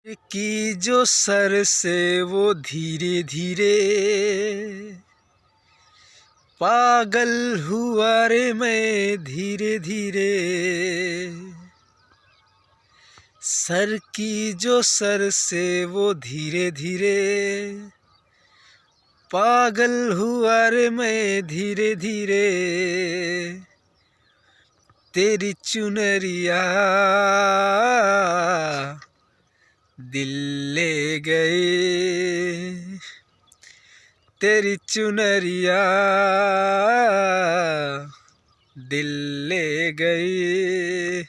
कि जो सर से वो धीरे धीरे पागल हुआ रे मैं धीरे धीरे। सर की जो सर से वो धीरे धीरे पागल हुआ रे मैं धीरे धीरे। तेरी चुनरिया दिल ले गए, तेरी चुनरिया दिल ले गई।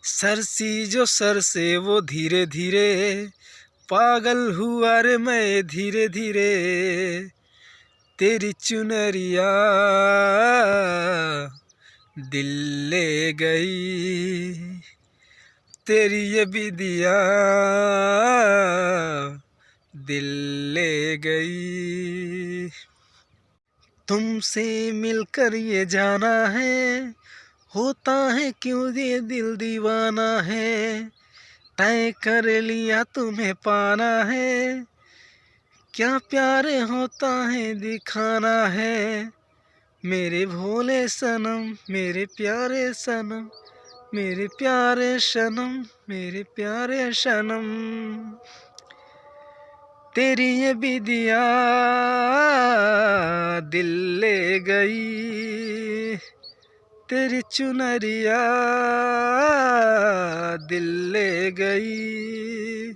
सरसी जो सर से वो धीरे धीरे पागल हुआ रे मैं धीरे धीरे। तेरी चुनरिया दिल ले गई, तेरी ये बिदिया दिल ले गई। तुमसे मिलकर ये जाना है, होता है क्यों ये दिल दीवाना है। तय कर लिया तुम्हें पाना है, क्या प्यार होता है दिखाना है। मेरे भोले सनम मेरे प्यारे सनम, मेरे प्यारे सनम मेरे प्यारे सनम। तेरी ये बिदिया दिल ले गई, तेरी चुनरिया दिल ले गई।